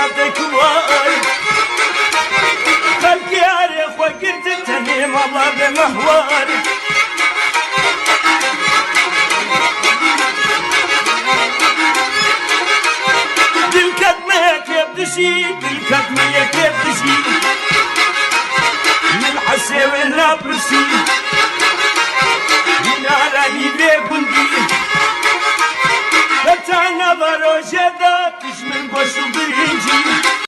صوتك واي خلقياري وقلت التنيم الله بمهواري بالكدمة كيف تشيد بالكدمة